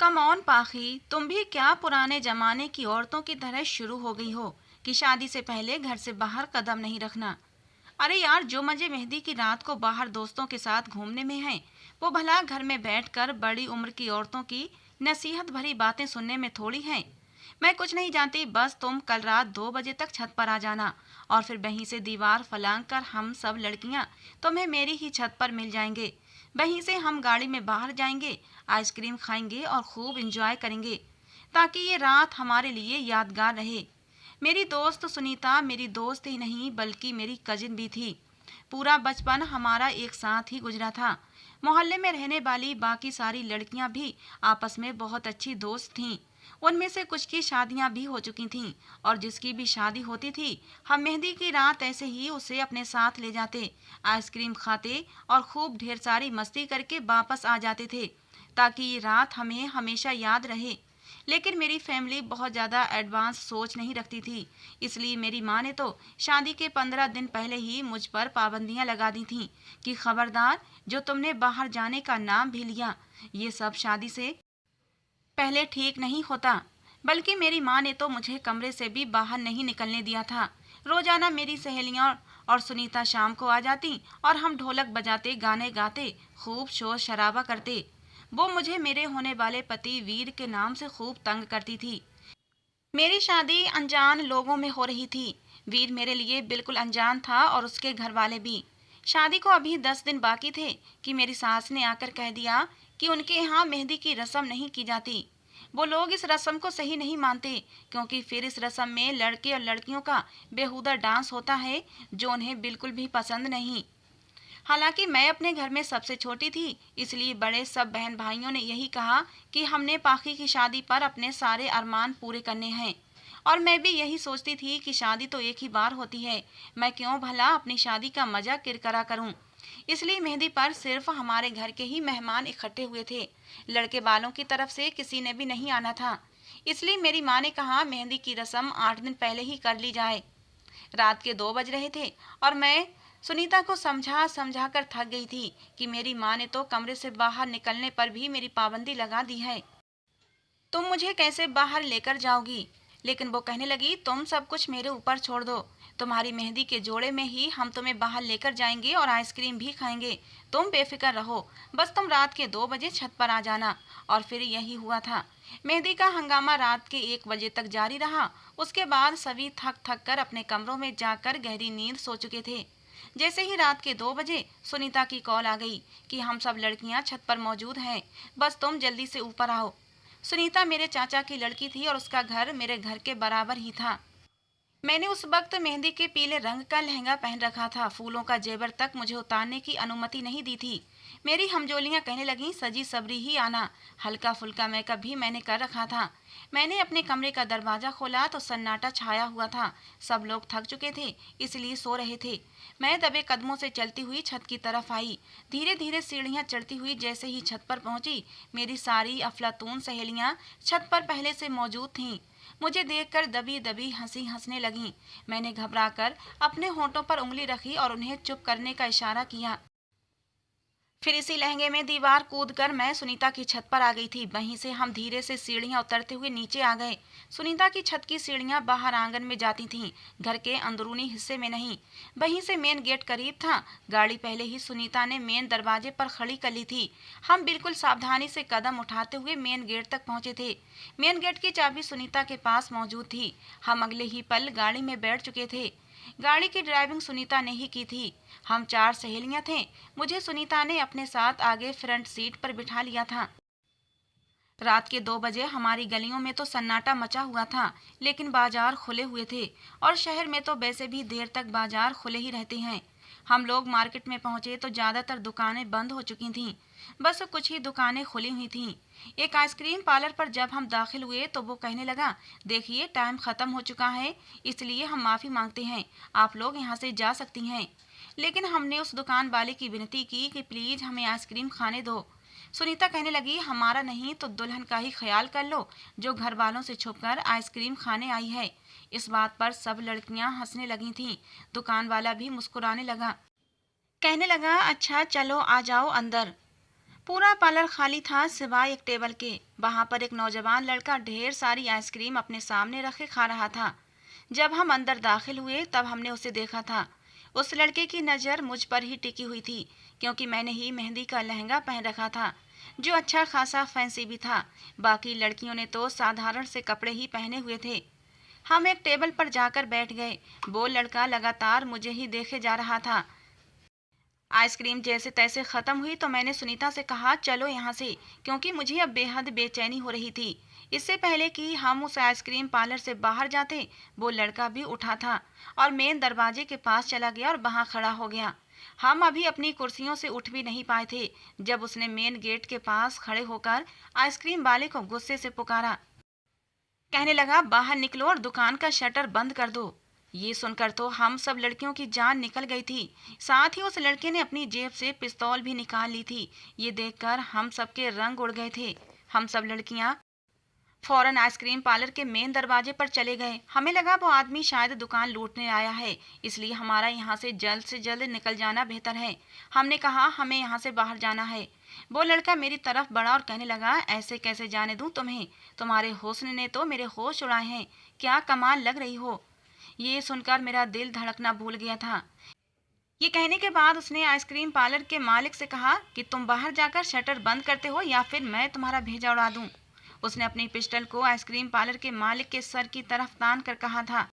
Come on पाखी, तुम भी क्या पुराने जमाने की औरतों की तरह शुरू हो गई हो कि शादी से पहले घर से बाहर कदम नहीं रखना। अरे यार, जो मजे मेहंदी की रात को बाहर दोस्तों के साथ घूमने में हैं, वो भला घर में बैठकर बड़ी उम्र की औरतों की नसीहत भरी बातें सुनने में थोड़ी हैं। मैं कुछ नहीं जानती, बस तुम कल रात 2 बजे तक छत पर आ जाना और फिर वहीं से दीवार फलांग कर हम सब लड़कियां तुम्हें मेरी ही छत पर मिल जाएंगे। वहीं से हम गाड़ी में बाहर जाएंगे, आइसक्रीम खाएंगे और खूब इंजॉय करेंगे, ताकि ये रात हमारे लिए यादगार रहे। मेरी दोस्त सुनीता मेरी दोस्त ही नहीं बल्कि मेरी कजिन भी थी। पूरा बचपन हमारा एक साथ ही गुजरा था। मोहल्ले में रहने वाली बाकी सारी लड़कियां भी आपस में बहुत अच्छी दोस्त थीं। उनमें से कुछ की शादियां भी हो चुकी थीं और जिसकी भी शादी होती थी, हम मेहंदी की रात ऐसे ही उसे अपने साथ ले जाते, आइसक्रीम खाते और खूब ढेर सारी मस्ती करके वापस आ जाते थे, ताकि ये रात हमें हमेशा याद रहे। लेकिन मेरी फैमिली बहुत ज़्यादा एडवांस सोच नहीं रखती थी, इसलिए मेरी माँ ने तो शादी के 15 दिन पहले ही मुझ पर पाबंदियां लगा दी थीं कि खबरदार, जो तुमने बाहर जाने का नाम भी लिया, ये सब शादी से पहले ठीक नहीं होता। बल्कि मेरी माँ ने तो मुझे कमरे से भी बाहर नहीं निकलने दिया था। रोजाना मेरी सहेलियां और सुनीता शाम को आ जाती और हम ढोलक बजाते, गाने गाते, खूब शोर शराबा करते। वो मुझे मेरे होने वाले पति वीर के नाम से खूब तंग करती थी। मेरी शादी अनजान लोगों में हो रही थी। वीर मेरे लिए बिल्कुल अनजान था और उसके घर वाले भी। शादी को अभी 10 दिन बाकी थे कि मेरी सास ने आकर कह दिया कि उनके यहाँ मेहंदी की रस्म नहीं की जाती। वो लोग इस रस्म को सही नहीं मानते, क्योंकि फिर इस रस्म में लड़के और लड़कियों का बेहुदा डांस होता है, जो उन्हें बिल्कुल भी पसंद नहीं। हालांकि मैं अपने घर में सबसे छोटी थी, इसलिए बड़े सब बहन भाइयों ने यही कहा कि हमने पाखी की शादी पर अपने सारे अरमान पूरे करने हैं। और मैं भी यही सोचती थी कि शादी तो एक ही बार होती है, मैं क्यों भला अपनी शादी का मजा किरकरा करूं। इसलिए मेहंदी पर सिर्फ हमारे घर के ही मेहमान इकट्ठे हुए थे, लड़के वालों की तरफ से किसी ने भी नहीं आना था। इसलिए मेरी माँ ने कहा मेहंदी की रस्म 8 दिन पहले ही कर ली जाए। रात के 2 बज रहे थे और मैं सुनीता को समझा समझा कर थक गई थी कि मेरी माँ ने तो कमरे से बाहर निकलने पर भी मेरी पाबंदी लगा दी है। तुम मुझे कैसे बाहर लेकर जाओगी? लेकिन वो कहने लगी, तुम सब कुछ मेरे ऊपर छोड़ दो। तुम्हारी मेहंदी के जोड़े में ही हम तुम्हें बाहर लेकर जाएंगे और आइसक्रीम भी खाएंगे। तुम बेफिक्र रहो, बस तुम रात के 2 बजे छत पर आ जाना। और फिर यही हुआ था। मेहंदी का हंगामा रात के 1 बजे तक जारी रहा। उसके बाद सभी थक थक कर अपने कमरों में जाकर गहरी नींद सो चुके थे। जैसे ही रात के 2 बजे सुनीता की कॉल आ गई कि हम सब लड़कियां छत पर मौजूद हैं, बस तुम जल्दी से ऊपर आओ। सुनीता मेरे चाचा की लड़की थी और उसका घर मेरे घर के बराबर ही था। मैंने उस वक्त मेहंदी के पीले रंग का लहंगा पहन रखा था। फूलों का जेवर तक मुझे उतारने की अनुमति नहीं दी थी। मेरी हमजोलियां कहने लगीं, सजी सबरी ही आना। हल्का फुल्का मेकअप भी मैंने कर रखा था। मैंने अपने कमरे का दरवाजा खोला तो सन्नाटा छाया हुआ था। सब लोग थक चुके थे, इसलिए सो रहे थे। मैं दबे कदमों से चलती हुई छत की तरफ आई। धीरे धीरे सीढ़ियां चढ़ती हुई जैसे ही छत पर पहुंची, मेरी सारी अफलातून सहेलियां छत पर पहले से मौजूद थीं। मुझे देखकर दबी दबी हंसी हंसने लगीं। मैंने घबराकर अपने होंठों पर उंगली रखी और उन्हें चुप करने का इशारा किया। फिर इसी लहंगे में दीवार कूदकर मैं सुनीता की छत पर आ गई थी। वहीं से हम धीरे से सीढ़ियां उतरते हुए नीचे आ गए। सुनीता की छत की सीढ़ियां बाहर आंगन में जाती थीं, घर के अंदरूनी हिस्से में नहीं। वहीं से मेन गेट करीब था। गाड़ी पहले ही सुनीता ने मेन दरवाजे पर खड़ी कर ली थी। हम बिल्कुल सावधानी से कदम उठाते हुए मेन गेट तक पहुंचे थे। मेन गेट की चाबी सुनीता के पास मौजूद थी। हम अगले ही पल गाड़ी में बैठ चुके थे। गाड़ी की ड्राइविंग सुनीता ने ही की थी। हम 4 सहेलियां थे। मुझे सुनीता ने अपने साथ आगे फ्रंट सीट पर बिठा लिया था। रात के 2 बजे हमारी गलियों में तो सन्नाटा मचा हुआ था, लेकिन बाजार खुले हुए थे और शहर में तो वैसे भी देर तक बाजार खुले ही रहते हैं। हम लोग मार्केट में पहुंचे तो ज्यादातर दुकानें बंद हो चुकी थीं। बस कुछ ही दुकानें खुली हुई थीं। एक आइसक्रीम पार्लर पर जब हम दाखिल हुए तो वो कहने लगा, देखिए टाइम खत्म हो चुका है, इसलिए हम माफी मांगते हैं, आप लोग यहाँ से जा सकती हैं। लेकिन हमने उस दुकान वाले की विनती की कि प्लीज हमें आइसक्रीम खाने दो। सुनीता कहने लगी, हमारा नहीं तो दुल्हन का ही ख्याल कर लो, जो घर वालों से छुपकर आइसक्रीम खाने आई है। इस बात पर सब लड़कियां हंसने लगी थीं। दुकान वाला भी मुस्कुराने लगा। कहने लगा, अच्छा चलो आ जाओ अंदर। पूरा पार्लर खाली था सिवाय एक टेबल के। वहां पर एक नौजवान लड़का ढेर सारी आइसक्रीम अपने सामने रखे खा रहा था। जब हम अंदर दाखिल हुए तब हमने उसे देखा था। उस लड़के की नज़र मुझ पर ही टिकी हुई थी, क्योंकि मैंने ही मेहंदी का लहंगा पहन रखा था, जो अच्छा खासा फैंसी भी था। बाकी लड़कियों ने तो साधारण से कपड़े ही पहने हुए थे। हम एक टेबल पर जाकर बैठ गए। वो लड़का लगातार मुझे ही देखे जा रहा था। आइसक्रीम जैसे तैसे ख़त्म हुई तो मैंने सुनीता से कहा, चलो यहाँ से, क्योंकि मुझे अब बेहद बेचैनी हो रही थी। इससे पहले कि हम उस आइसक्रीम पार्लर से बाहर जाते, वो लड़का भी उठा था और मेन दरवाजे के पास चला गया और वहाँ खड़ा हो गया। हम अभी अपनी कुर्सियों से उठ भी नहीं पाए थे जब उसने मेन गेट के पास खड़े होकर आइसक्रीम वाले को गुस्से से पुकारा। कहने लगा, बाहर निकलो और दुकान का शटर बंद कर दो। ये सुनकर तो हम सब लड़कियों की जान निकल गई थी। साथ ही उस लड़के ने अपनी जेब से पिस्तौल भी निकाल ली थी। ये देखकर हम सबके रंग उड़ गए थे। हम सब लड़कियां फौरन आइसक्रीम पार्लर के मेन दरवाजे पर चले गए। हमें लगा वो आदमी शायद दुकान लूटने आया है, इसलिए हमारा यहाँ से जल्द निकल जाना बेहतर है। हमने कहा, हमें यहाँ से बाहर जाना है। वो लड़का मेरी तरफ बढ़ा और कहने लगा, ऐसे कैसे जाने दूं तुम्हें? तुम्हारे हुस्न ने तो मेरे होश उड़ाए हैं। क्या कमाल लग रही हो। ये सुनकर मेरा दिल धड़कना भूल गया था। ये कहने के बाद उसने आइसक्रीम पार्लर के मालिक से कहा कि तुम बाहर जाकर शटर बंद करते हो या फिर मैं तुम्हारा भेजा उड़ा दूं। उसने अपनी पिस्टल को आइसक्रीम पार्लर के मालिक के सर की तरफ तान कर कहा था।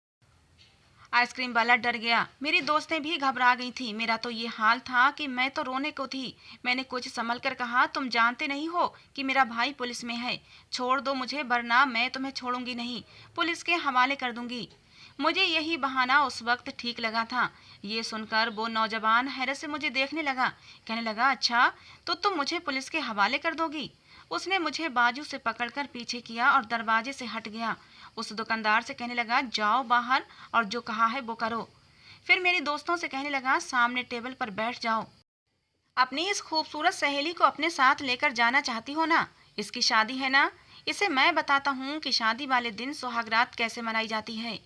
आइसक्रीम वाला डर गया। मेरी दोस्तें भी घबरा गई थी। मेरा तो ये हाल था कि मैं तो रोने को थी। मैंने कुछ संभल कर कहा, तुम जानते नहीं हो कि मेरा भाई पुलिस में है। छोड़ दो मुझे, वरना मैं तुम्हें छोड़ूंगी नहीं, पुलिस के हवाले कर दूंगी। मुझे यही बहाना उस वक्त ठीक लगा था। ये सुनकर वो नौजवान हैरत से मुझे देखने लगा। कहने लगा, अच्छा तो तुम मुझे पुलिस के हवाले कर दोगी? उसने मुझे बाजू से पकड़कर पीछे किया और दरवाजे से हट गया। उस दुकानदार से कहने लगा, जाओ बाहर और जो कहा है वो करो। फिर मेरी दोस्तों से कहने लगा, सामने टेबल पर बैठ जाओ। अपनी इस खूबसूरत सहेली को अपने साथ लेकर जाना चाहती हो ना? इसकी शादी है ना? इसे मैं बताता हूँ कि शादी वाले दिन सुहागरात कैसे मनाई जाती है।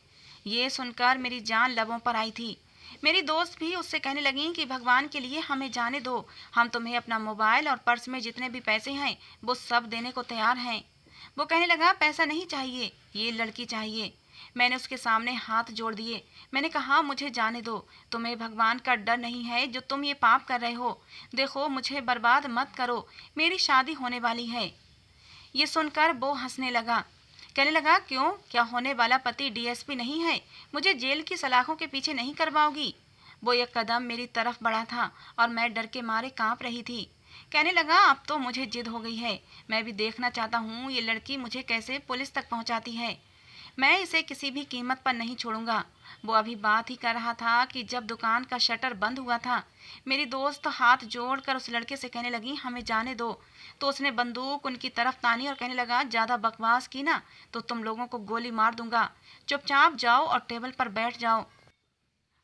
ये सुनकर मेरी जान लबों पर आई थी। मेरी दोस्त भी उससे कहने लगी कि भगवान के लिए हमें जाने दो, हम तुम्हें अपना मोबाइल और पर्स में जितने भी पैसे हैं वो सब देने को तैयार हैं। वो कहने लगा, पैसा नहीं चाहिए, ये लड़की चाहिए। मैंने उसके सामने हाथ जोड़ दिए। मैंने कहा, मुझे जाने दो, तुम्हें भगवान का डर नहीं है जो तुम ये पाप कर रहे हो। देखो, मुझे बर्बाद मत करो, मेरी शादी होने वाली है। ये सुनकर वो हंसने लगा। कहने लगा, क्यों, क्या होने वाला पति डीएसपी नहीं है? मुझे जेल की सलाखों के पीछे नहीं करवाओगी? वो एक कदम मेरी तरफ बढ़ा था और मैं डर के मारे कांप रही थी। कहने लगा, अब तो मुझे जिद हो गई है। मैं भी देखना चाहता हूँ ये लड़की मुझे कैसे पुलिस तक पहुँचाती है। मैं इसे किसी भी कीमत पर नहीं छोड़ूंगा। वो अभी बात ही कर रहा था कि जब दुकान का शटर बंद हुआ था। मेरी दोस्त हाथ जोड़कर उस लड़के से कहने लगी, हमें जाने दो। तो उसने बंदूक उनकी तरफ तानी और कहने लगा, ज़्यादा बकवास की ना तो तुम लोगों को गोली मार दूंगा। चुपचाप जाओ और टेबल पर बैठ जाओ।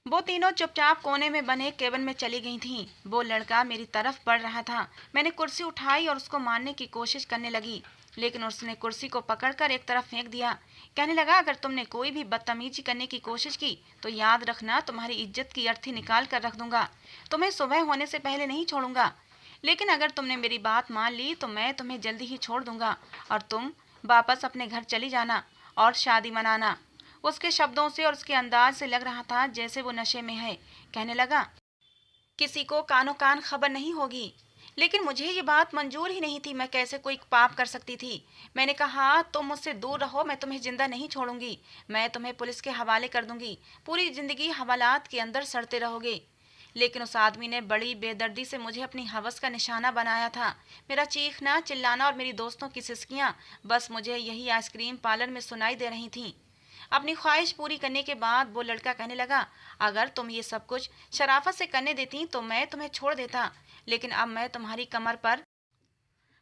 वो तीनों चुपचाप कोने में बने केबिन में चली गई थीं। वो लड़का मेरी तरफ बढ़ रहा था। मैंने कुर्सी उठाई और उसको मारने की कोशिश करने लगी, लेकिन उसने कुर्सी को पकड़कर एक तरफ फेंक दिया। कहने लगा, अगर तुमने कोई भी बदतमीजी करने की कोशिश की तो याद रखना, तुम्हारी इज्जत की अर्थी निकाल कर रख दूंगा। तुम्हें सुबह होने से पहले नहीं छोड़ूंगा, लेकिन अगर तुमने मेरी बात मान ली तो मैं तुम्हें जल्दी ही छोड़ दूंगा और तुम वापस अपने घर चली जाना और शादी मनाना। उसके शब्दों से और उसके अंदाज से लग रहा था जैसे वो नशे में है। कहने लगा, किसी को कानो कान खबर नहीं होगी। लेकिन मुझे ये बात मंजूर ही नहीं थी। मैं कैसे कोई पाप कर सकती थी। मैंने कहा, तुम मुझसे दूर रहो, मैं तुम्हें जिंदा नहीं छोड़ूंगी। मैं तुम्हें पुलिस के हवाले कर दूंगी। पूरी जिंदगी हवालात के अंदर सड़ते रहोगे। लेकिन उस आदमी ने बड़ी बेदर्दी से मुझे अपनी हवस का निशाना बनाया था। मेरा चीखना, चिल्लाना और मेरी दोस्तों की सिसकियां बस मुझे यही आइसक्रीम पार्लर में सुनाई दे रही थीं। अपनी ख्वाहिश पूरी करने के बाद वो लड़का कहने लगा, अगर तुम ये सब कुछ शराफत से करने देती तो मैं तुम्हें छोड़ देता, लेकिन अब मैं तुम्हारी कमर पर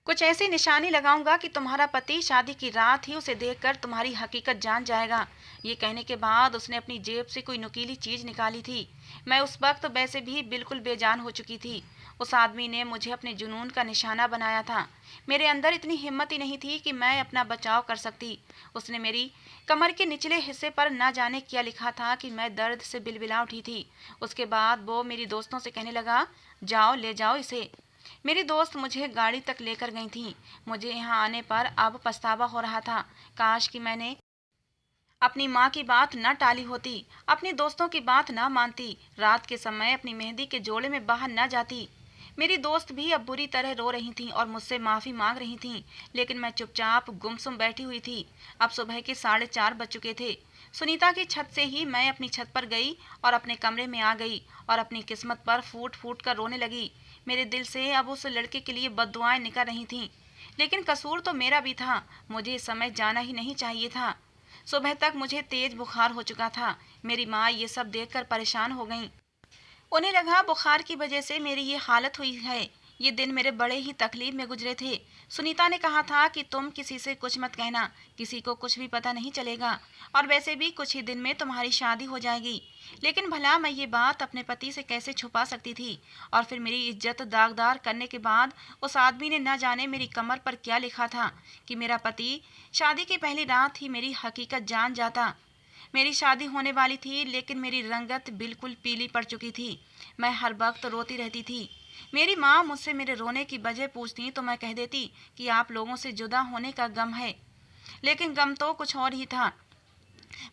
कुछ ऐसी निशानी लगाऊंगा कि तुम्हारा पति शादी की रात ही उसे देखकर तुम्हारी हकीकत जान जाएगा। ये कहने के बाद उसने अपनी जेब से कोई नुकीली चीज निकाली थी। मैं उस वक्त वैसे भी बिल्कुल बेजान हो चुकी थी। उस आदमी ने मुझे अपने जुनून का निशाना बनाया था। मेरे अंदर इतनी हिम्मत ही नहीं थी कि मैं अपना बचाव कर सकती। उसने मेरी कमर के निचले हिस्से पर न जाने क्या लिखा था कि मैं दर्द से बिलबिला उठी थी। उसके बाद वो मेरी दोस्तों से कहने लगा, जाओ ले जाओ इसे। मेरी दोस्त मुझे गाड़ी तक लेकर गई थी। मुझे यहाँ आने पर अब पछतावा हो रहा था। काश कि मैंने अपनी माँ की बात न टाली होती, अपनी दोस्तों की बात न मानती, रात के समय अपनी मेहंदी के जोड़े में बाहर न जाती। मेरी दोस्त भी अब बुरी तरह रो रही थीं और मुझसे माफ़ी मांग रही थीं, लेकिन मैं चुपचाप गुमसुम बैठी हुई थी। अब सुबह के 4:30 बज चुके थे। सुनीता की छत से ही मैं अपनी छत पर गई और अपने कमरे में आ गई और अपनी किस्मत पर फूट फूट कर रोने लगी। मेरे दिल से अब उस लड़के के लिए बद्दुआएं निकल रही थीं, लेकिन कसूर तो मेरा भी था। मुझे इस समय जाना ही नहीं चाहिए था। सुबह तक मुझे तेज बुखार हो चुका था। मेरी माँ ये सब देखकर परेशान हो गईं। उन्हें लगा बुखार की वजह से मेरी ये हालत हुई है। ये दिन मेरे बड़े ही तकलीफ में गुजरे थे। सुनीता ने कहा था कि तुम किसी से कुछ मत कहना, किसी को कुछ भी पता नहीं चलेगा, और वैसे भी कुछ ही दिन में तुम्हारी शादी हो जाएगी। लेकिन भला मैं ये बात अपने पति से कैसे छुपा सकती थी? और फिर मेरी इज्जत दागदार करने के बाद उस आदमी ने न जाने मेरी कमर पर क्या लिखा था कि मेरा पति शादी की पहली रात ही मेरी हकीकत जान जाता। मेरी शादी होने वाली थी, लेकिन मेरी रंगत बिल्कुल पीली पड़ चुकी थी। मैं हर वक्त रोती रहती थी। मेरी माँ मुझसे मेरे रोने की वजह पूछती तो मैं कह देती कि आप लोगों से जुदा होने का गम है। लेकिन गम तो कुछ और ही था।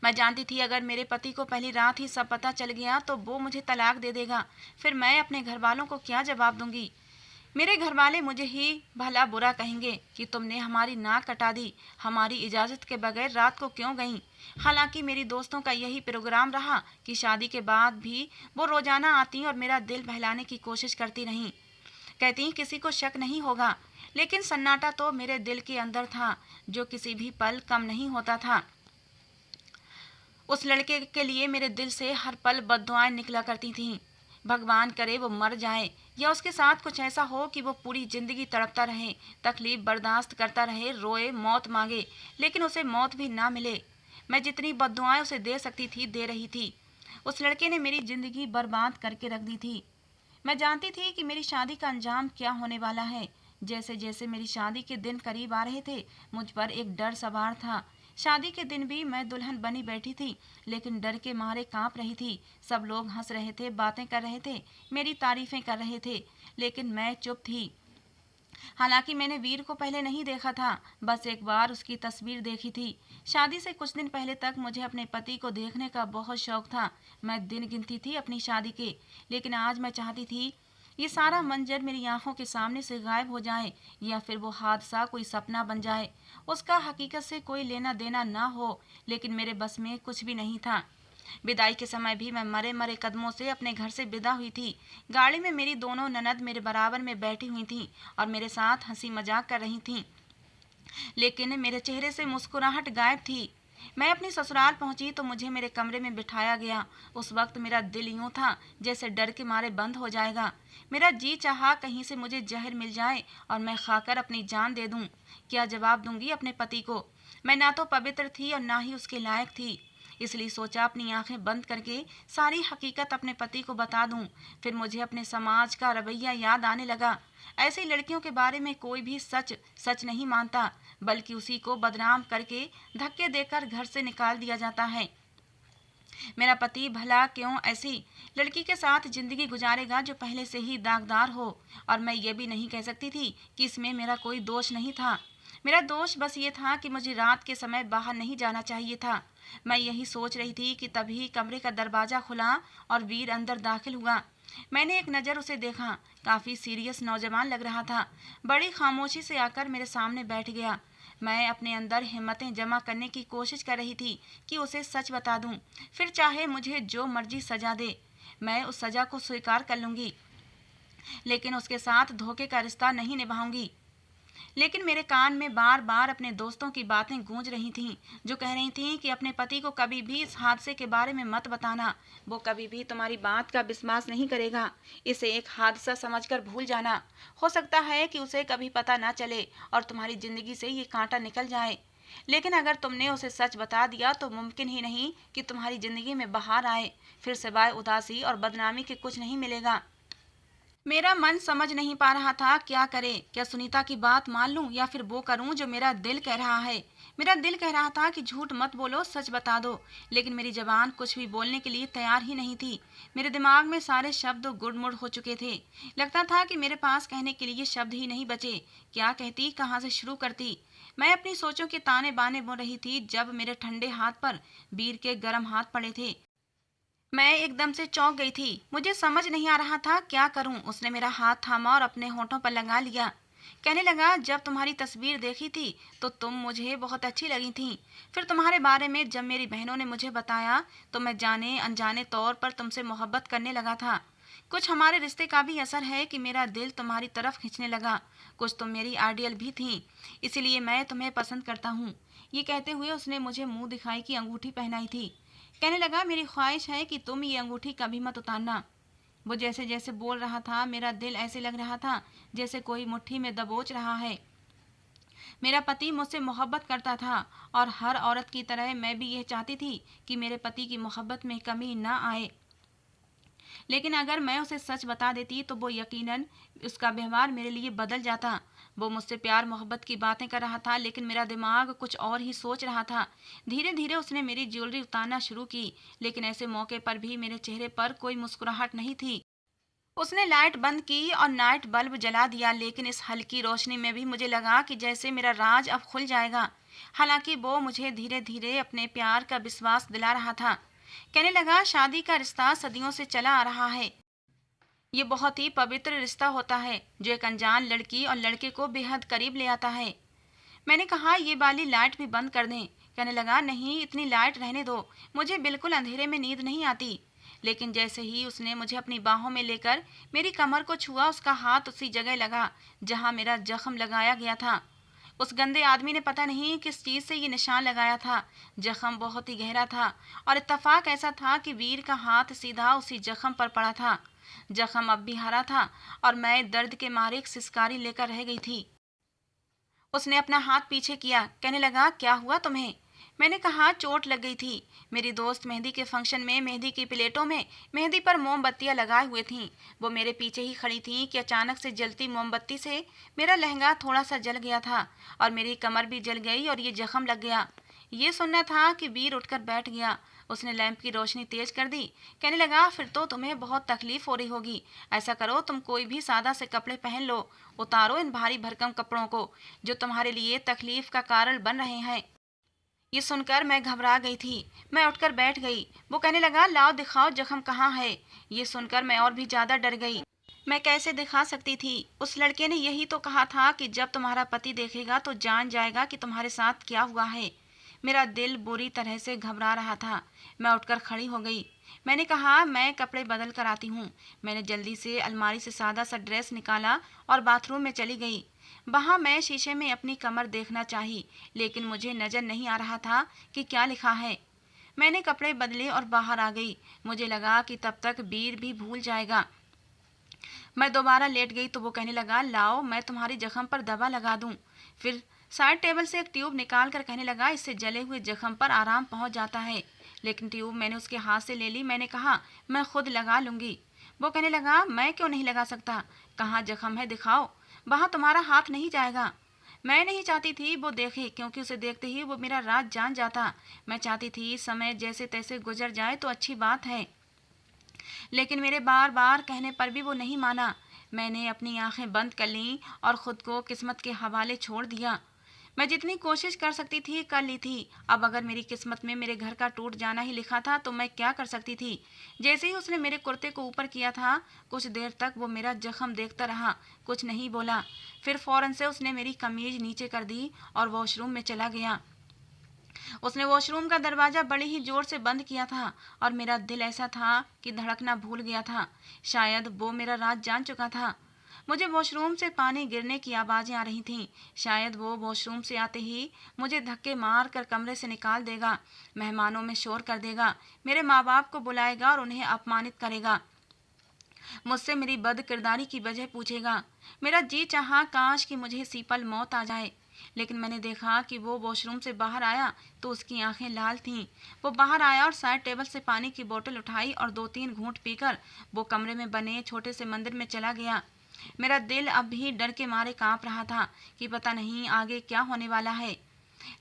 मैं जानती थी अगर मेरे पति को पहली रात ही सब पता चल गया तो वो मुझे तलाक दे देगा। फिर मैं अपने घर वालों को क्या जवाब दूंगी? मेरे घर वाले मुझे ही भला बुरा कहेंगे कि तुमने हमारी नाक कटा दी, हमारी इजाज़त के बगैर रात को क्यों गईं। हालांकि मेरी दोस्तों का यही प्रोग्राम रहा कि शादी के बाद भी वो रोज़ाना आती और मेरा दिल बहलाने की कोशिश करती रहीं। कहती किसी को शक नहीं होगा, लेकिन सन्नाटा तो मेरे दिल के अंदर था, जो किसी भी पल कम नहीं होता था। उस लड़के के लिए मेरे दिल से हर पल बद्दुआएं निकला करती थीं। भगवान करे वो मर जाए, या उसके साथ कुछ ऐसा हो कि वो पूरी जिंदगी तड़पता रहे, तकलीफ बर्दाश्त करता रहे, रोए, मौत मांगे, लेकिन उसे मौत भी ना मिले। मैं जितनी बद्दुआएं उसे दे सकती थी दे रही थी। उस लड़के ने मेरी जिंदगी बर्बाद करके रख दी थी। मैं जानती थी कि मेरी शादी का अंजाम क्या होने वाला है। जैसे जैसे मेरी शादी के दिन करीब आ रहे थे, मुझ पर एक डर सवार था। शादी के दिन भी मैं दुल्हन बनी बैठी थी, लेकिन डर के मारे कांप रही थी। सब लोग हंस रहे थे, बातें कर रहे थे, मेरी तारीफें कर रहे थे, लेकिन मैं चुप थी। हालांकि मैंने वीर को पहले नहीं देखा था, बस एक बार उसकी तस्वीर देखी थी। शादी से कुछ दिन पहले तक मुझे अपने पति को देखने का बहुत शौक था। मैं दिन गिनती थी अपनी शादी के, लेकिन आज मैं चाहती थी ये सारा मंजर मेरी आंखों के सामने से गायब हो जाए, या फिर वो हादसा कोई सपना बन जाए। उसका हकीकत से कोई लेना देना ना हो, लेकिन मेरे बस में कुछ भी नहीं था। विदाई के समय भी मैं मरे मरे कदमों से अपने घर से विदा हुई थी। गाड़ी में मेरी दोनों ननद मेरे बराबर में बैठी हुई थीं और मेरे साथ हंसी मजाक कर रही थीं, लेकिन मेरे चेहरे से मुस्कुराहट गायब थी। मैं अपनी ससुराल पहुंची तो मुझे मेरे कमरे में बिठाया गया। उस वक्त मेरा दिल यूं था जैसे डर के मारे बंद हो जाएगा। मेरा जी चाहा कहीं से मुझे जहर मिल जाए और मैं खाकर अपनी जान दे दूं। क्या जवाब दूंगी अपने पति को? मैं ना तो पवित्र थी और ना ही उसके लायक थी। इसलिए सोचा अपनी आंखें बंद करके सारी हकीकत अपने पति को बता दूं। फिर मुझे अपने समाज का रवैया याद आने लगा। ऐसी लड़कियों के बारे में कोई भी सच सच नहीं मानता, बल्कि उसी को बदनाम करके धक्के देकर घर से निकाल दिया जाता है। मेरा पति भला क्यों ऐसी लड़की के साथ जिंदगी गुजारेगा जो पहले से ही दागदार हो? और मैं ये भी नहीं कह सकती थी कि इसमें मेरा कोई दोष नहीं था। मेरा दोष बस ये था कि मुझे रात के समय बाहर नहीं जाना चाहिए था। मैं यही सोच रही थी कि तभी कमरे का दरवाज़ा खुला और वीर अंदर दाखिल हुआ। मैंने एक नज़र उसे देखा। काफ़ी सीरियस नौजवान लग रहा था। बड़ी खामोशी से आकर मेरे सामने बैठ गया। मैं अपने अंदर हिम्मतें जमा करने की कोशिश कर रही थी कि उसे सच बता दूं। फिर चाहे मुझे जो मर्जी सजा दे, मैं उस सज़ा को स्वीकार कर लूँगी, लेकिन उसके साथ धोखे का रिश्ता नहीं निभाऊंगी। लेकिन मेरे कान में बार बार अपने दोस्तों की बातें गूंज रही थीं, जो कह रही थीं कि अपने पति को कभी भी इस हादसे के बारे में मत बताना। वो कभी भी तुम्हारी बात का विश्वास नहीं करेगा। इसे एक हादसा समझकर भूल जाना। हो सकता है कि उसे कभी पता ना चले और तुम्हारी जिंदगी से ये कांटा निकल जाए। लेकिन अगर तुमने उसे सच बता दिया तो मुमकिन ही नहीं कि तुम्हारी जिंदगी में बहार आए। फिर सिवाय उदासी और बदनामी के कुछ नहीं मिलेगा। मेरा मन समझ नहीं पा रहा था क्या करे। क्या सुनीता की बात मान लूं या फिर वो करूं जो मेरा दिल कह रहा है। मेरा दिल कह रहा था कि झूठ मत बोलो, सच बता दो, लेकिन मेरी जबान कुछ भी बोलने के लिए तैयार ही नहीं थी। मेरे दिमाग में सारे शब्द गुड़मुड़ हो चुके थे। लगता था कि मेरे पास कहने के लिए शब्द ही नहीं बचे। क्या कहती, कहाँ से शुरू करती। मैं अपनी सोचों के ताने बाने बुन रही थी जब मेरे ठंडे हाथ पर वीर के गर्म हाथ पड़े थे। मैं एकदम से चौंक गई थी। मुझे समझ नहीं आ रहा था क्या करूं। उसने मेरा हाथ थामा और अपने होठों पर लगा लिया। कहने लगा, जब तुम्हारी तस्वीर देखी थी तो तुम मुझे बहुत अच्छी लगी थी। फिर तुम्हारे बारे में जब मेरी बहनों ने मुझे बताया तो मैं जाने अनजाने तौर पर तुमसे मोहब्बत करने लगा था। कुछ हमारे रिश्ते का भी असर है कि मेरा दिल तुम्हारी तरफ खींचने लगा। कुछ तुम मेरी आइडियल भी थी, इसीलिए मैं तुम्हें पसंद करता हूँ। ये कहते हुए उसने मुझे मुंह दिखाई की अंगूठी पहनाई थी। कहने लगा, मेरी ख्वाहिश है कि तुम ये अंगूठी कभी मत उतारना। वो जैसे जैसे बोल रहा था मेरा दिल ऐसे लग रहा था जैसे कोई मुट्ठी में दबोच रहा है। मेरा पति मुझसे मोहब्बत करता था और हर औरत की तरह मैं भी यह चाहती थी कि मेरे पति की मोहब्बत में कमी ना आए। लेकिन अगर मैं उसे सच बता देती तो वो यकीनन उसका व्यवहार मेरे लिए बदल जाता। वो मुझसे प्यार मोहब्बत की बातें कर रहा था, लेकिन मेरा दिमाग कुछ और ही सोच रहा था। धीरे धीरे उसने मेरी ज्वेलरी उतारना शुरू की, लेकिन ऐसे मौके पर भी मेरे चेहरे पर कोई मुस्कुराहट नहीं थी। उसने लाइट बंद की और नाइट बल्ब जला दिया, लेकिन इस हल्की रोशनी में भी मुझे लगा कि जैसे मेरा राज अब खुल जाएगा। हालांकि वो मुझे धीरे धीरे अपने प्यार का विश्वास दिला रहा था। कहने लगा, शादी का रिश्ता सदियों से चला आ रहा है। ये बहुत ही पवित्र रिश्ता होता है जो एक अनजान लड़की और लड़के को बेहद करीब ले आता है। मैंने कहा, ये वाली लाइट भी बंद कर दें। कहने लगा, नहीं, इतनी लाइट रहने दो, मुझे बिल्कुल अंधेरे में नींद नहीं आती। लेकिन जैसे ही उसने मुझे अपनी बाहों में लेकर मेरी कमर को छुआ, उसका हाथ उसी जगह लगा जहां मेरा जख्म लगाया गया था। उस गंदे आदमी ने पता नहीं किस चीज से ये निशान लगाया था। जख्म बहुत ही गहरा था और इत्तेफाक ऐसा था कि वीर का हाथ सीधा उसी जख्म पर पड़ा था। जख्म अब भी हरा था और मैं दर्द के मारे एक सिसकारी लेकर रह गई थी। उसने अपना हाथ पीछे किया। कहने लगा, क्या हुआ तुम्हें। मैंने कहा, चोट लग गई थी। मेरी दोस्त मेहंदी के फंक्शन में मेहंदी की प्लेटों में मेहंदी पर मोमबत्तियां लगाए हुए थीं। वो मेरे पीछे ही खड़ी थीं कि अचानक से जलती मोमबत्ती से मेरा लहंगा थोड़ा सा जल गया था और मेरी कमर भी जल गई और ये जख्म लग गया। ये सुनना था कि वीर उठकर बैठ गया। उसने लैंप की रोशनी तेज कर दी। कहने लगा, फिर तो तुम्हें बहुत तकलीफ हो रही होगी। ऐसा करो, तुम कोई भी सादा से कपड़े पहन लो। उतारो इन भारी भरकम कपड़ों को जो तुम्हारे लिए तकलीफ का कारण बन रहे हैं। ये सुनकर मैं घबरा गई थी। मैं उठकर बैठ गई। वो कहने लगा, लाओ दिखाओ जख्म कहाँ है। ये सुनकर मैं और भी ज्यादा डर गई। मैं कैसे दिखा सकती थी। उस लड़के ने यही तो कहा था कि जब तुम्हारा पति देखेगा तो जान जाएगा कि तुम्हारे साथ क्या हुआ है। मेरा दिल बुरी तरह से घबरा रहा था। मैं उठकर खड़ी हो गई। मैंने कहा, मैं कपड़े बदल कर आती हूँ। मैंने जल्दी से अलमारी से सादा सा ड्रेस निकाला और बाथरूम में चली गई। वहां मैं शीशे में अपनी कमर देखना चाही, लेकिन मुझे नजर नहीं आ रहा था कि क्या लिखा है। मैंने कपड़े बदले और बाहर आ गई। मुझे लगा कि तब तक वीर भी भूल जाएगा। मैं दोबारा लेट गई तो वो कहने लगा, लाओ मैं तुम्हारी जख्म पर दवा लगा दूं। फिर साइड टेबल से एक ट्यूब निकाल कर कहने लगा, इससे जले हुए जख्म पर आराम पहुंच जाता है। लेकिन ट्यूब मैंने उसके हाथ से ले ली। मैंने कहा, मैं खुद लगा लूंगी। वो कहने लगा, मैं क्यों नहीं लगा सकता। कहाँ जख्म है, दिखाओ। वहां तुम्हारा हाथ नहीं जाएगा। मैं नहीं चाहती थी वो देखे, क्योंकि उसे देखते ही वो मेरा राज जान जाता। मैं चाहती थी समय जैसे तैसे गुजर जाए तो अच्छी बात है, लेकिन मेरे बार बार कहने पर भी वो नहीं माना। मैंने अपनी आंखें बंद कर लीं और खुद को किस्मत के हवाले छोड़ दिया। मैं जितनी कोशिश कर सकती थी कर ली थी। अब अगर मेरी किस्मत में मेरे घर का टूट जाना ही लिखा था तो मैं क्या कर सकती थी। जैसे ही उसने मेरे कुर्ते को ऊपर किया था, कुछ देर तक वो मेरा जख्म देखता रहा, कुछ नहीं बोला। फिर फौरन से उसने मेरी कमीज नीचे कर दी और वॉशरूम में चला गया। उसने वॉशरूम का दरवाजा बड़े ही जोर से बंद किया था और मेरा दिल ऐसा था कि धड़कना भूल गया था। शायद वो मेरा राज जान चुका था। मुझे वॉशरूम से पानी गिरने की आवाजें आ रही थीं। शायद वो वॉशरूम से आते ही मुझे धक्के मार कर कमरे से निकाल देगा, मेहमानों में शोर कर देगा, मेरे माँ बाप को बुलाएगा और उन्हें अपमानित करेगा। मुझसे मेरी बद किरदारी की वजह पूछेगा। मेरा जी चाहा काश कि मुझे इसी पल मौत आ जाए। लेकिन मैंने देखा कि वो वॉशरूम से बाहर आया तो उसकी आंखें लाल थीं। वो बाहर आया और साइड टेबल से पानी की बोतल उठाई और 2-3 घूंट पीकर वो कमरे में बने छोटे से मंदिर में चला गया। मेरा दिल अब भी डर के मारे कांप रहा था कि पता नहीं आगे क्या होने वाला है।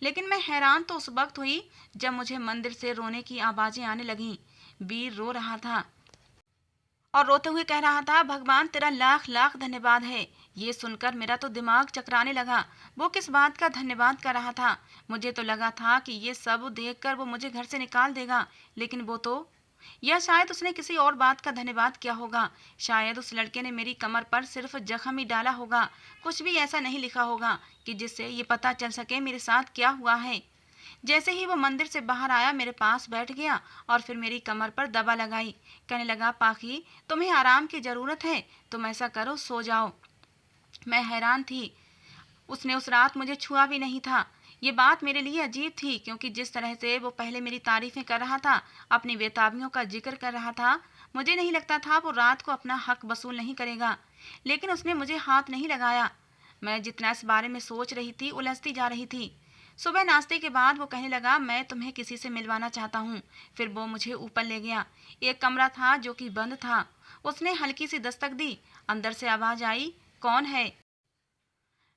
लेकिन मैं हैरान तो उस वक्त हुई जब मुझे मंदिर से रोने की आवाजें आने लगीं। वीर रो रहा था और रोते हुए कह रहा था, भगवान तेरा लाख लाख धन्यवाद है। ये सुनकर मेरा तो दिमाग चकराने लगा। वो किस बात का धन्यवाद कर रहा था? मुझे तो लगा था कि ये सब देखकर वो मुझे घर से निकाल देगा, लेकिन वो तो, या शायद उसने किसी और बात का धन्यवाद किया होगा। शायद उस लड़के ने मेरी कमर पर सिर्फ जख्म ही डाला होगा, कुछ भी ऐसा नहीं लिखा होगा कि जिससे ये पता चल सके मेरे साथ क्या हुआ है। जैसे ही वो मंदिर से बाहर आया, मेरे पास बैठ गया और फिर मेरी कमर पर दबा लगाई। कहने लगा, पाखी तुम्हें आराम की जरूरत है, तुम ऐसा करो सो जाओ। मैं हैरान थी। उसने उस रात मुझे छुआ भी नहीं था। ये बात मेरे लिए अजीब थी, क्योंकि जिस तरह से वो पहले मेरी तारीफें कर रहा था, अपनी बेताबियों का जिक्र कर रहा था, मुझे नहीं लगता था वो रात को अपना हक वसूल नहीं करेगा। लेकिन उसने मुझे हाथ नहीं लगाया। मैं जितना इस बारे में सोच रही थी, उलझती जा रही थी। सुबह नाश्ते के बाद वो कहने लगा, मैं तुम्हें किसी से मिलवाना चाहता हूँ। फिर वो मुझे ऊपर ले गया। एक कमरा था जो कि बंद था। उसने हल्की सी दस्तक दी। अंदर से आवाज आई, कौन है?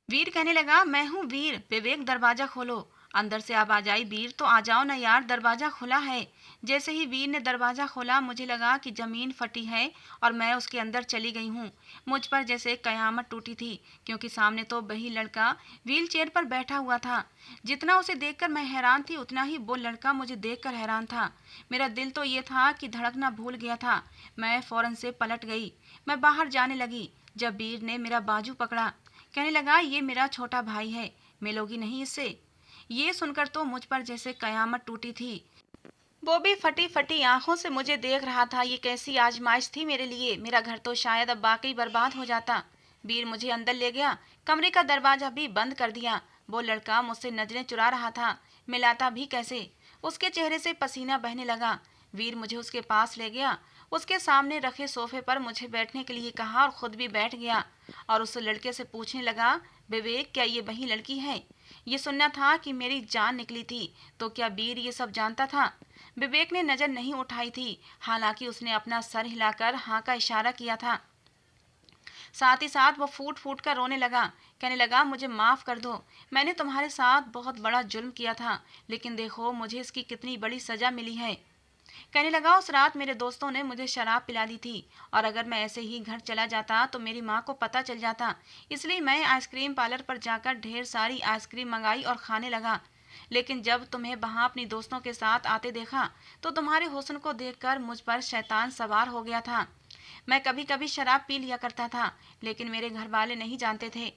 वीर कहने लगा, मैं हूँ वीर, विवेक दरवाजा खोलो। अंदर से आवाज आई, वीर तो आ जाओ ना यार, दरवाजा खुला है। जैसे ही वीर ने दरवाजा खोला, मुझे लगा कि जमीन फटी है और मैं उसके अंदर चली गई हूँ। मुझ पर जैसे कयामत टूटी थी, क्योंकि सामने तो वही लड़का व्हील चेयर पर बैठा हुआ था। जितना उसे देखकर मैं हैरान थी, उतना ही वो लड़का मुझे देखकर हैरान था। मेरा दिल तो ये था कि धड़कना भूल गया था। मैं फौरन से पलट गई। मैं बाहर जाने लगी जब वीर ने मेरा बाजू पकड़ा। कहने लगा, ये मेरा छोटा भाई है, मिलोगी नहीं इससे? ये सुनकर तो मुझ पर जैसे कयामत टूटी थी। वो भी फटी फटी आंखों से मुझे देख रहा था। ये कैसी आजमाइश थी मेरे लिए। मेरा घर तो शायद अब वाकई बर्बाद हो जाता। वीर मुझे अंदर ले गया। कमरे का दरवाजा भी बंद कर दिया। वो लड़का मुझसे नजरें चुरा रहा था, मिलाता भी कैसे। उसके चेहरे से पसीना बहने लगा। वीर मुझे उसके पास ले गया। उसके सामने रखे सोफे पर मुझे बैठने के लिए कहा और खुद भी बैठ गया और उस लड़के से पूछने लगा, विवेक क्या ये वही लड़की है? ये सुनना था कि मेरी जान निकली थी, तो क्या वीर ये सब जानता था? विवेक ने नजर नहीं उठाई थी, हालांकि उसने अपना सर हिलाकर हाँ का इशारा किया था। साथ ही साथ वो फूट फूट कर रोने लगा। कहने लगा, मुझे माफ कर दो, मैंने तुम्हारे साथ बहुत बड़ा जुल्म किया था, लेकिन देखो मुझे इसकी कितनी बड़ी सजा मिली है। कहने लगा, उस रात मेरे दोस्तों ने मुझे शराब पिला दी थी और अगर मैं ऐसे ही घर चला जाता तो मेरी माँ को पता चल जाता। इसलिए मैं आइसक्रीम पार्लर पर जाकर ढेर सारी आइसक्रीम मंगाई और खाने लगा। लेकिन जब तुम्हें वहाँ अपनी दोस्तों के साथ आते देखा तो तुम्हारे हुस्न को देखकर मुझ पर शैतान सवार हो गया था। मैं कभी कभी शराब पी लिया करता था, लेकिन मेरे घर वाले नहीं जानते थे,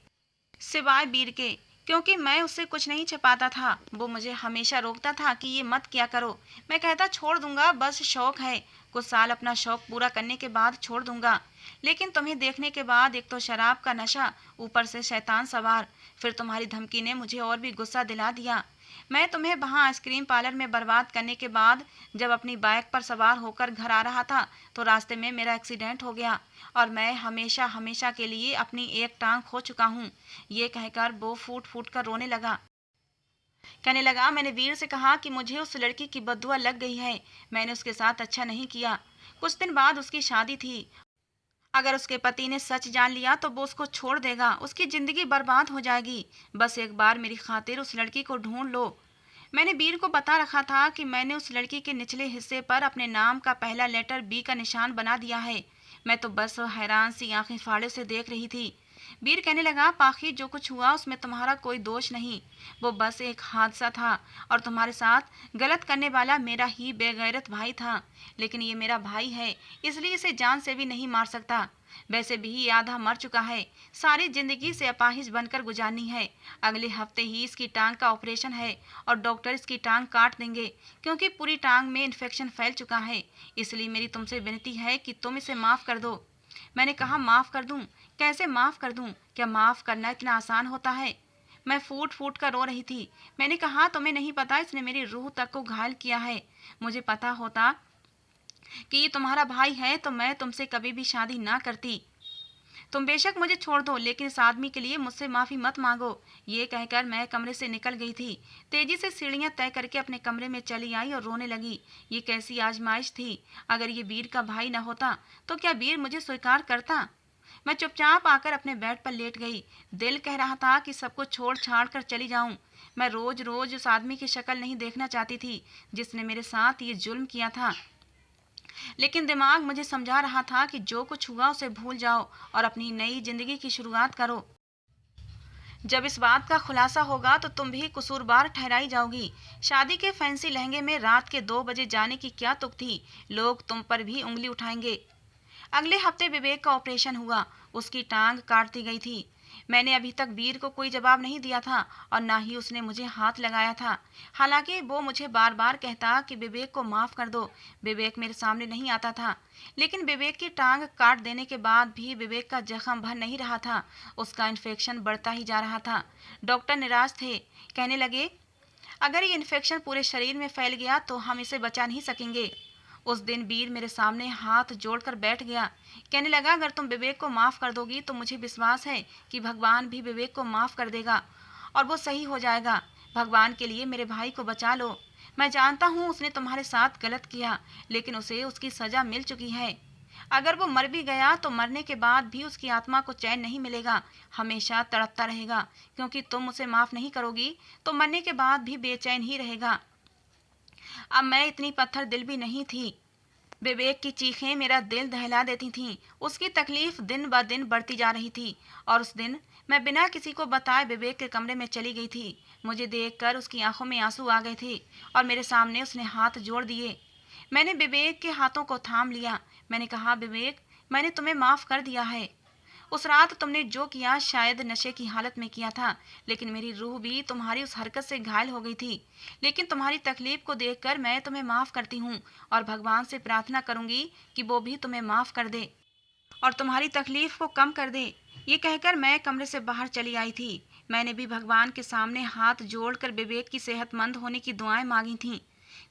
सिवाय वीर के, क्योंकि मैं उससे कुछ नहीं छिपाता था। वो मुझे हमेशा रोकता था कि ये मत किया करो। मैं कहता, छोड़ दूंगा, बस शौक है, कुछ साल अपना शौक पूरा करने के बाद छोड़ दूंगा। लेकिन तुम्हें देखने के बाद एक तो शराब का नशा, ऊपर से शैतान सवार, फिर तुम्हारी धमकी ने मुझे और भी गुस्सा दिला दिया। मैं तुम्हें वहाँ आइसक्रीम पार्लर में बर्बाद करने के बाद जब अपनी बाइक पर सवार होकर घर आ रहा था तो रास्ते में मेरा एक्सीडेंट हो गया और मैं हमेशा हमेशा के लिए अपनी एक टांग खो चुका हूँ। ये कहकर वो फूट फूट कर रोने लगा। कहने लगा, मैंने वीर से कहा कि मुझे उस लड़की की बददुआ लग गई है, मैंने उसके साथ अच्छा नहीं किया। कुछ दिन बाद उसकी शादी थी। अगर उसके पति ने सच जान लिया तो वो उसको छोड़ देगा, उसकी जिंदगी बर्बाद हो जाएगी। बस एक बार मेरी खातिर उस लड़की को ढूंढ लो। मैंने वीर को बता रखा था कि मैंने उस लड़की के निचले हिस्से पर अपने नाम का पहला लेटर बी का निशान बना दिया है। मैं तो बस हैरान सी आंखें फाड़े से देख रही थी। वीर कहने लगा, पाखी जो कुछ हुआ उसमें तुम्हारा कोई दोष नहीं, वो बस एक हादसा था और तुम्हारे साथ गलत करने वाला मेरा ही बेगैरत भाई था। लेकिन ये मेरा भाई है, इसलिए इसे जान से भी नहीं मार सकता। वैसे भी ये आधा मर चुका है, सारी जिंदगी से अपाहिज बनकर गुजारनी है। अगले हफ्ते ही इसकी टांग का ऑपरेशन है और डॉक्टर इसकी टांग काट देंगे, क्योंकि पूरी टांग में इन्फेक्शन फैल चुका है। इसलिए मेरी तुमसे विनती है कि तुम इसे माफ कर दो। मैंने कहा, माफ कर दूं? कैसे माफ कर दूं? क्या माफ करना इतना आसान होता है? मैं फूट फूट कर रो रही थी। मैंने कहा, तुम्हें नहीं पता, इसने मेरी रूह तक को घायल किया है। मुझे पता होता कि ये तुम्हारा भाई है तो मैं तुमसे कभी भी शादी ना करती। तुम बेशक मुझे छोड़ दो, लेकिन इस आदमी के लिए मुझसे माफ़ी मत मांगो। ये कहकर मैं कमरे से निकल गई थी। तेजी से सीढ़ियां तय करके अपने कमरे में चली आई और रोने लगी। ये कैसी आजमाइश थी। अगर ये वीर का भाई न होता तो क्या वीर मुझे स्वीकार करता। मैं चुपचाप आकर अपने बेड पर लेट गई। दिल कह रहा था कि सब कुछ छोड़ छाड़ कर चली जाऊं। मैं रोज रोज उस आदमी की शक्ल नहीं देखना चाहती थी जिसने मेरे साथ ये जुल्म किया था, लेकिन दिमाग मुझे समझा रहा था कि जो कुछ हुआ उसे भूल जाओ और अपनी नई जिंदगी की शुरुआत करो। जब इस बात का खुलासा होगा तो तुम भी कसूरवार ठहराई जाओगी। शादी के फैंसी लहंगे में रात के 2 बजे जाने की क्या तुक थी। लोग तुम पर भी उंगली उठाएंगे। अगले हफ्ते विवेक का ऑपरेशन हुआ। उसकी टांग काट दी गई थी। मैंने अभी तक वीर को कोई जवाब नहीं दिया था और ना ही उसने मुझे हाथ लगाया था। हालांकि वो मुझे बार बार कहता कि विवेक को माफ़ कर दो। विवेक मेरे सामने नहीं आता था, लेकिन विवेक की टांग काट देने के बाद भी विवेक का जख्म भर नहीं रहा था। उसका इन्फेक्शन बढ़ता ही जा रहा था। डॉक्टर निराश थे। कहने लगे, अगर ये इन्फेक्शन पूरे शरीर में फैल गया तो हम इसे बचा नहीं सकेंगे। उस दिन वीर मेरे सामने हाथ जोड़कर बैठ गया। कहने लगा, अगर तुम विवेक को माफ़ कर दोगी तो मुझे विश्वास है कि भगवान भी विवेक को माफ़ कर देगा और वो सही हो जाएगा। भगवान के लिए मेरे भाई को बचा लो। मैं जानता हूँ उसने तुम्हारे साथ गलत किया, लेकिन उसे उसकी सज़ा मिल चुकी है। अगर वो मर भी गया तो मरने के बाद भी उसकी आत्मा को चैन नहीं मिलेगा, हमेशा तड़पता रहेगा। क्योंकि तुम उसे माफ़ नहीं करोगी तो मरने के बाद भी बेचैन ही रहेगा। अब मैं इतनी पत्थर दिल भी नहीं थी। विवेक की चीखें मेरा दिल दहला देती थीं। उसकी तकलीफ दिन ब दिन बढ़ती जा रही थी और उस दिन मैं बिना किसी को बताए विवेक के कमरे में चली गई थी। मुझे देखकर उसकी आंखों में आंसू आ गए थे और मेरे सामने उसने हाथ जोड़ दिए। मैंने विवेक के हाथों को थाम लिया। मैंने कहा, विवेक, मैंने तुम्हें माफ़ कर दिया है। उस रात तुमने जो किया शायद नशे की हालत में किया था, लेकिन मेरी रूह भी तुम्हारी उस हरकत से घायल हो गई थी। लेकिन तुम्हारी तकलीफ को देखकर मैं तुम्हें माफ़ करती हूँ और भगवान से प्रार्थना करूँगी कि वो भी तुम्हें माफ़ कर दे और तुम्हारी तकलीफ को कम कर दे। ये कहकर मैं कमरे से बाहर चली आई थी। मैंने भी भगवान के सामने हाथ जोड़कर विवेक की सेहतमंद होने की दुआएं मांगी थीं।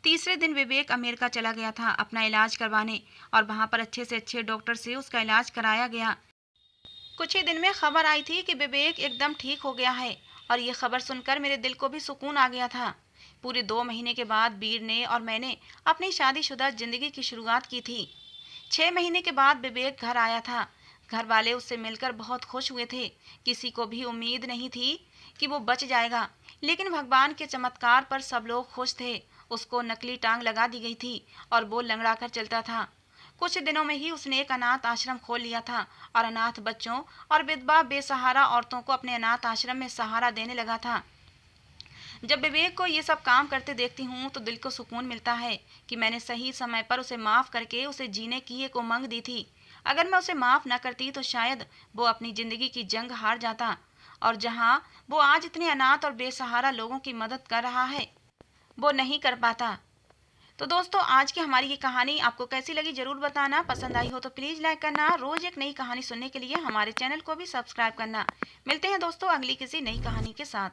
तीसरे दिन विवेक अमेरिका चला गया था अपना इलाज करवाने और वहाँ पर अच्छे से अच्छे डॉक्टर से उसका इलाज कराया गया। कुछ ही दिन में खबर आई थी कि विवेक एकदम ठीक हो गया है और ये खबर सुनकर मेरे दिल को भी सुकून आ गया था। पूरे 2 महीने के बाद वीर ने और मैंने अपनी शादीशुदा जिंदगी की शुरुआत की थी। 6 महीने के बाद विवेक घर आया था। घर वाले उससे मिलकर बहुत खुश हुए थे। किसी को भी उम्मीद नहीं थी कि वो बच जाएगा, लेकिन भगवान के चमत्कार पर सब लोग खुश थे। उसको नकली टांग लगा दी गई थी और वो लंगड़ा कर चलता था। कुछ दिनों में ही उसने एक अनाथ आश्रम खोल लिया था और अनाथ बच्चों और विधवा बेसहारा औरतों को अपने अनाथ आश्रम में सहारा देने लगा था। जब विवेक को ये सब काम करते देखती हूँ तो दिल को सुकून मिलता है कि मैंने सही समय पर उसे माफ़ करके उसे जीने की एक उमंग दी थी। अगर मैं उसे माफ़ न करती तो शायद वो अपनी ज़िंदगी की जंग हार जाता और जहाँ वो आज इतने अनाथ और बेसहारा लोगों की मदद कर रहा है वो नहीं कर पाता। तो दोस्तों, आज की हमारी ये कहानी आपको कैसी लगी ज़रूर बताना। पसंद आई हो तो प्लीज़ लाइक करना। रोज़ एक नई कहानी सुनने के लिए हमारे चैनल को भी सब्सक्राइब करना। मिलते हैं दोस्तों अगली किसी नई कहानी के साथ।